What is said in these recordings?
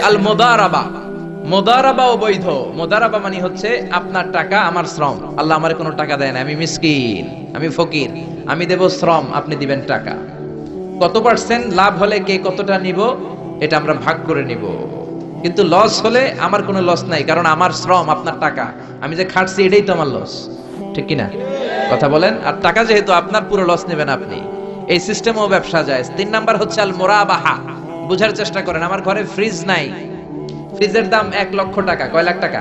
আল মুদারাবা, মুদারাবা অবৈধ। মুদারাবা মানে হচ্ছে আপনার টাকা আমার শ্রম। আল্লাহ আমার কোনো টাকা দেয় না, আমি মিসকিন, আমি ফকির, আমি দেব শ্রম, আপনি দিবেন টাকা। কত পার্সেন্ট লাভ হলে কে কতটা নিব এটা আমরা ভাগ করে নিব, কিন্তু লস হলে আমার কোনো লস নাই, কারণ আমার শ্রম আপনার টাকা, আমি যে খাটছি এটাই তো আমার লস, ঠিক কিনা? কথা বলেন। আর টাকা যেহেতু আপনার, পুরো লস নেবেন আপনি। এই সিস্টেমও ব্যবসা যায়। 3 নাম্বার হচ্ছে আল মুরাবাহা। বুঝার চেষ্টা করেন, আমার ঘরে ফ্রিজ নাই, ফ্রিজের দাম 1 লক্ষ টাকা। কয় লাখ টাকা?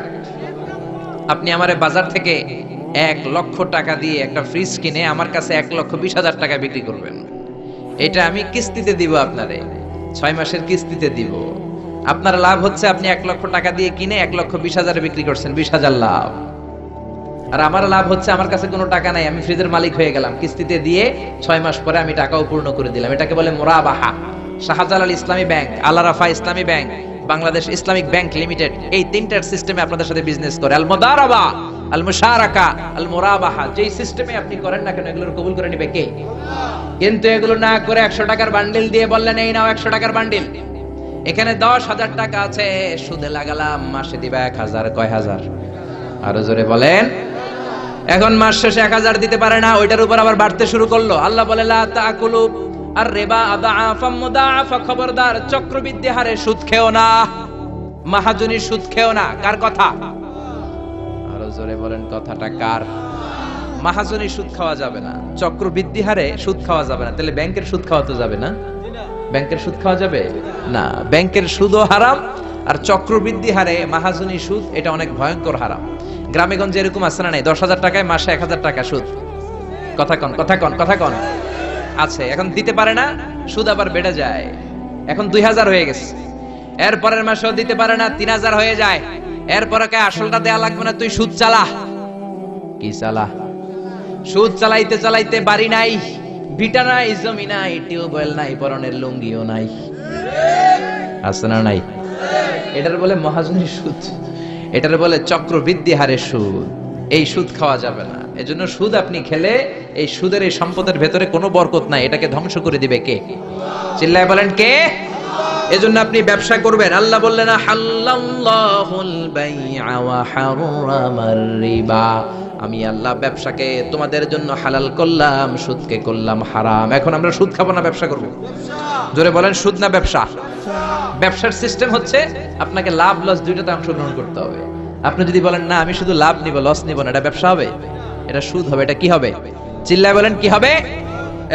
আপনি আমারে বাজার থেকে 1 লক্ষ টাকা দিয়ে একটা ফ্রিজ কিনে আমার কাছে 1,20,000 টাকা বিক্রি করবেন। এটা আমি কিস্তিতে দিব আপনারে, 6 মাসের কিস্তিতে দিব। আপনার লাভ হচ্ছে আপনি 1 লক্ষ টাকা দিয়ে কিনে 1,20,000 বিক্রি করছেন, 20,000 লাভ। আর আমার লাভ হচ্ছে আমার কাছে কোনো টাকা নাই, আমি ফ্রিজের মালিক হয়ে গেলাম, কিস্তিতে দিয়ে 6 মাস পরে আমি টাকাও পূর্ণ করে দিলাম। এটাকে বলে মুরাবাহা। শাহজালাল ইসলামী ব্যাংক, আল রাফা ইসলামী bank, Bangladesh Islamic bank limited, এই তিনটার সিস্টেমে আপনাদের সাথে বিজনেস করে। আল মুদারাবা, আল মুশারাকা, আল মুরাবাহা, যেই সিস্টেমে আপনি করেন না কেন এগুলোর কবুল করে নিবে কে? কিন্তু এগুলো না করে 100 টাকার বান্ডিল দিয়ে বললেন এই নাও 100 টাকার বান্ডিল, এখানে 10,000 টাকা আছে, সুদে লাগালাম, মাসে দিবা 1,000। কয় হাজার? আরো জোরে বলেন। এখন মাস শেষে 1,000 দিতে পারে না, ওইটার উপর আবার বাড়তে শুরু করলো। আল্লাহ বলে লা তাকুলু আর রিবা আদাআফা মুদাআফা, খবরদার চক্রবৃদ্ধি হারে সুদ খেও না, মাহাজনী সুদ খেও না। কার কথা? আরো জোরে বলেন, কথাটা কার? মাহাজনী সুদ খাওয়া যাবে না, চক্রবৃদ্ধি হারে সুদ খাওয়া যাবে না। তাহলে ব্যাংকের সুদ খাওয়া তো যাবে না? ব্যাংকের সুদ খাওয়া যাবে না। ব্যাংকের সুদও হারাম, আর চক্রবৃদ্ধি হারে মাহাজনী সুদ, এটা অনেক ভয়ঙ্কর হারাম। গ্রামে গঞ্জে এরকম আছে না নাই? 10,000 টাকায় মাসে 1,000 টাকা সুদ। কথা কন, কথা কন, কথা কন। আছে, এখন দিতে পারে না, সুদ আবার বেড়ে যায়। এখন 2,000 হয়ে গেছে, এর পরের মাসেও দিতে পারে না, 3,000 হয়ে যায়। এরপরে কে আসলটা দেয়া লাগবে না, তুই সুদ চালা। কি চালা? সুদ চালাইতে চালাইতে বাড়ি নাই, ভিটা নাই, জমি নাই, টিউবওয়েল নাই, পরনের লুঙ্গিও নাই। আছে না নাই? এটার বলে মহাজনী সুদ, এটার বলে চক্রবৃদ্ধি হারে সুদ। এই সুদ খাওয়া যাবে না। এজন্য সুদ আপনি খেলে এই সুদের, এই সম্পদের ভেতরে কোনো বরকত নাই, এটাকে ধ্বংস করে দিবে কে? চিল্লায় বলেন কে? এজন্য আপনি ব্যবসা করবেন। আল্লাহ বললেন হাল্লাল্লাহুল বাইআ ওয়া হারামার রিবা, আমি আল্লাহ ব্যবসাকে তোমাদের জন্য হালাল করলাম, সুদকে করলাম হারাম। এখন আমরা সুদ খাবো না ব্যবসা করব? জোরে বলেন, সুদ না ব্যবসা? ব্যবসার সিস্টেম হচ্ছে আপনাকে লাভ লস দুইটাতে অংশগ্রহণ করতে হবে। আপনি যদি বলেন না আমি শুধু লাভ নিব, লস নিব না, এটা ব্যবসা হবে? এটা সুদ হবে। এটা কি হবে? চিল্লায় বলেন কি হবে?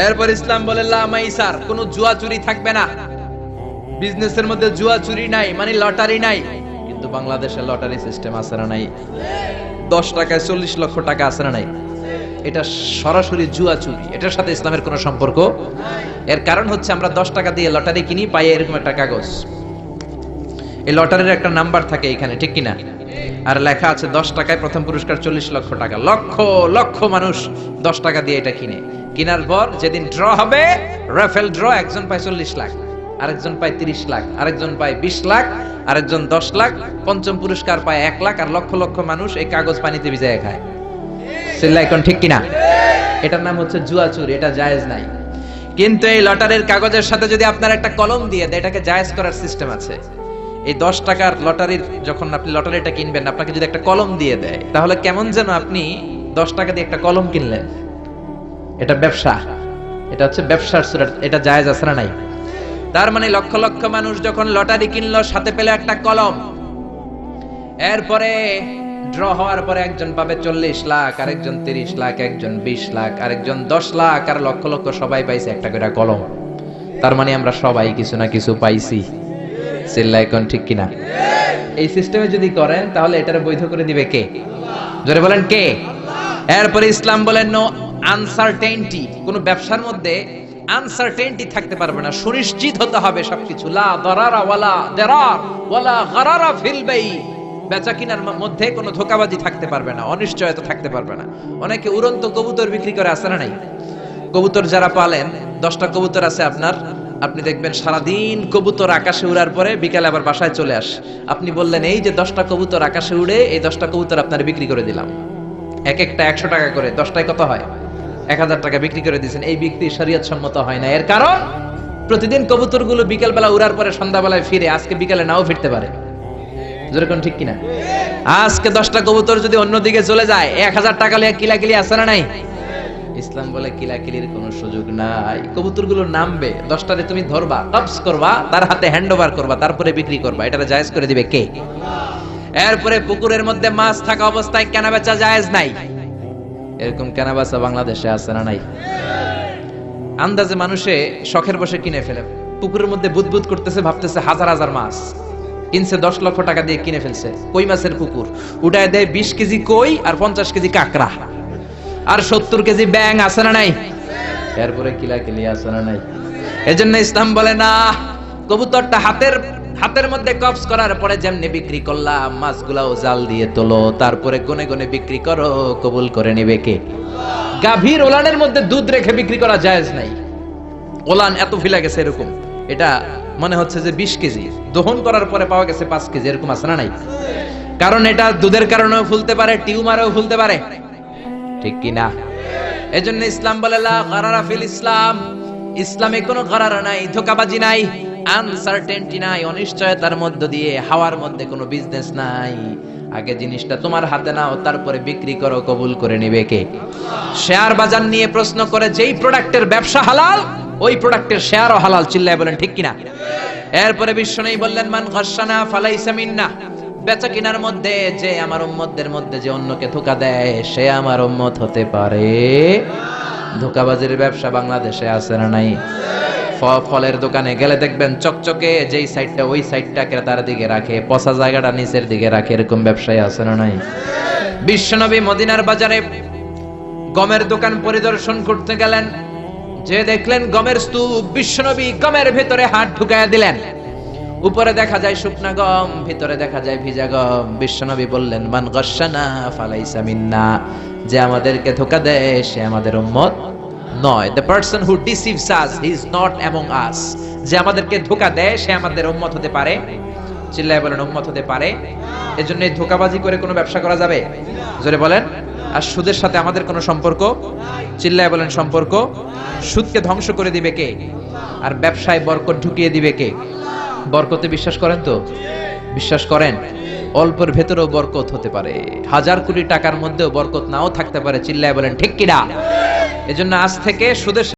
এরপর ইসলাম বলে লা মাইসার, কোনো জুয়া চুরি থাকবে না। বিজনেসের মধ্যে জুয়া চুরি নাই, মানে লটারি নাই। কিন্তু বাংলাদেশে লটারি সিস্টেম আছে না নাই? 10 টাকায় 40 লক্ষ টাকা আছে না নাই? এটা সরাসরি জুয়া চুরি, এটার সাথে ইসলামের কোনো সম্পর্ক। এর কারণ হচ্ছে আমরা 10 টাকা দিয়ে লটারি কিনি, পাই এরকম একটা কাগজ, এই লটারির একটা নাম্বার থাকে এখানে, ঠিক কিনা? আর লেখা আছে 10 টাকায় প্রথম পুরস্কার 40 লক্ষ টাকা। লক্ষ লক্ষ মানুষ 10 টাকা দিয়ে এটা কিনে। কেনার পর যেদিন ড্র হবে, রাফেল ড্র, একজন পায় 40 লাখ, আরেকজন পায় 30 লাখ, আরেকজন পায় 20 লাখ, আরেকজন 10 লাখ, পঞ্চম পুরস্কার পায় 1 লাখ, আর লক্ষ লক্ষ মানুষ এই কাগজ পানিতে ভিজায় খায়। সিল্লাইকন ঠিক কিনা? এটার নাম হচ্ছে জুয়া চুরি, এটা জায়েজ নাই। কিন্তু এই লটারির কাগজের সাথে যদি আপনার একটা কলম দিয়ে দেয়, এটাকে জায়েজ করার সিস্টেম আছে। এই 10 টাকার লটারির, যখন আপনি লটারিটা কিনবেন, আপনাকে যদি একটা কলম দিয়ে দেয়, তাহলে কেমন যেন আপনি 10 টাকা দিয়ে একটা কলম কিনলেন। এটা ব্যবসা, এটা হচ্ছে ব্যবসার সুরত, এটা জায়েজ আছে না নাই? তার মানে লক্ষ লক্ষ মানুষ যখন লটারি কিনলো, সাথে পেলে একটা কলম। এরপরে ড্র হওয়ার পরে একজন পাবে 40 লাখ, আরেকজন 30 লাখ, একজন 20 লাখ, আরেকজন 10 লাখ, আর লক্ষ লক্ষ সবাই পাইছে একটা করে কলম। তার মানে আমরা সবাই কিছু না কিছু পাইছি। সিল্লাইকন ঠিক কিনা? এই সিস্টেমে যদি করেন তাহলে এটার বৈধ করে দিবে কে? জোরে বলেন কে? এরপরে ইসলাম বলেন নো আনসার্টেইনটি, কোন ব্যবসার মধ্যে আনসার্টেইনটি থাকতে পারবে না, সুনিশ্চিত হতে হবে সবকিছু। লা দারারা ওয়ালা দারার ওয়ালা গারারা ফিল বাই, বেচা কিনার মধ্যে কোনো ধোঁকাবাজি থাকতে পারবে না, অনিশ্চয়তা থাকতে পারবে না। অনেকে উড়ন্ত কবুতর বিক্রি করে, আছে না নাই? কবুতর যারা পালেন, 10টা কবুতর আছে আপনার, আপনি দেখবেন সারাদিন কবুতর আকাশে উড়ার পরে বিকালে আবার বাসায় চলে আসে। আপনি বললেন এই যে 10টা কবুতর আকাশে উড়ে, এই 10টা কবুতর আপনার বিক্রি করে দিলাম, এক একটা 100 টাকা করে, 10টায় কত হয়? 1,000 টাকা বিক্রি করে দিয়েছেন। এই বিক্রি শরীয়ত সম্মত হয় না। এর কারণ প্রতিদিন কবুতরগুলো বিকেলবেলা উড়ার পরে সন্ধ্যাবেলায় ফিরে, আজকে বিকেলে নাও ফিরতে পারে। যেরকম ঠিক কিনা? আজকে 10টা কবুতর যদি অন্যদিকে চলে যায়, 1000 টাকা লিয়ে কিলাকিলি আছে না নাই? ইসলাম বলে কিলাকিলির কোনো সুযোগ নাই। কবুতরগুলো নামবে, 10টারে তুমি ধরবা, টপস করবা, তার হাতে হ্যান্ড ওভার করবা, তারপরে বিক্রি করবা। এটা জায়েজ করে দিবে কে? এরপরে পুকুরের মধ্যে মাছ থাকা অবস্থায় কেনা বেচা জায়েজ নাই। এরকম কেনা বেচা বাংলাদেশে আছে না নাই? আন্দাজে মানুষে শখের বসে কিনে ফেলে, পুকুরের মধ্যে বুদবুদ করতেছে, ভাবতেছে হাজার হাজার মাছ কিনছে, 10 লক্ষ টাকা দিয়ে কিনে ফেলছে। কই মাছের পুকুর, উঠায় দেয় 20 কেজি কই আর 50 কেজি কাঁকড়া আর 70 কেজি ব্যাং, আছে না নাই? এরপরে কিলাকিলি আছে না নাই? এজন্য ইসলাম বলে না, কবুতরটা হাতের মধ্যে কবজ করার পরে যেমনি বিক্রি করলাম, মাছগুলাও জাল দিয়ে তোলো, তারপরে গনে গনে বিক্রি করো, কবুল করে নিবে কে? গাভীর ওলানের মধ্যে দুধ রেখে বিক্রি করা জায়েজ নাই। ওলান এত ফিলা গেছে এরকম, এটা মনে হচ্ছে যে 20 কেজি, দহন করার পরে পাওয়া গেছে 5 কেজি, এরকম আছে না নাই? কারণ এটা দুধের কারণেও ফুলতে পারে, টিউমারেও ফুলতে পারে, ঠিক কি না? এজন্য ইসলাম বলে লা গারারা ফিল ইসলাম, ইসলামে কোনো গারারা নাই, ধোঁকাবাজি নাই, আনসার্টেনটি নাই, অনিশ্চয়তার মধ্য দিয়ে হাওয়ার মধ্যে কোনো বিজনেস নাই। আগে জিনিসটা তোমার হাতে নাও, তারপরে বিক্রি করো, কবুল করে নিবে কে? শেয়ার বাজার নিয়ে প্রশ্ন করে, যেই প্রোডাক্টের ব্যবসা হালাল ওই প্রোডাক্টের শেয়ারও হালাল, চিল্লায় বলেন ঠিক কিনা? এরপরে বিশ্বনবী বললেন মান গাশশানা ফালাইসা মিন্না, বেচা কিনার মধ্যে যে আমার উম্মতদের মধ্যে যে অন্যকে ধোঁকা দেয় সে আমার উম্মত হতে পারে। ধোঁকাবাজির ব্যবসা বাংলাদেশে আছে না নাই? ফলের দোকানে গেলে দেখবেন চকচকে যেই সাইডটা ওই সাইডটা ক্রেতার দিকে রাখে, পচা জায়গাটা নিচের দিকে রাখে, এরকম ব্যবসায় আছে না নাই? বিশ্বনবী মদিনার বাজারে গমের দোকান পরিদর্শন করতে গেলেন, যে দেখলেন গমের স্তূপ, বিশ্বনবী গমের ভেতরে হাত ঢুকায়া দিলেন। উপরে দেখা যায় শুকনা গম, ভিতরে দেখা যায় ভিজা গম। বিশ্বনবী বললেন মান গাশশানা ফালাইসা মিন্না, যে আমাদেরকে ধোঁকা দেয় সে আমাদের উম্মত নয়। The person who deceives us, he is not among us. যে আমাদেরকে ধোঁকা দেয় সে আমাদের উম্মত হতে পারে, চিল্লায় বলেন উম্মত হতে পারে। এজন্য এই ধোঁকাবাজি করে কোনো ব্যবসা করা যাবে? জোরে বলেন। আর সুদের সাথে আমাদের কোনো সম্পর্ক? চিল্লায় বলেন সম্পর্ক। সুদকে ধ্বংস করে দিবে কে? আর ব্যবসায় বরকত ঢুকিয়ে দিবে কে? বরকতে বিশ্বাস করেন তো? বিশ্বাস করেন? অল্পের ভেতরেও বরকত হতে পারে, 1000 কোটি টাকার মধ্যেও বরকত নাও থাকতে পারে, চিল্লায় বলেন ঠিক কিনা? এজন্য আজ থেকে সুদের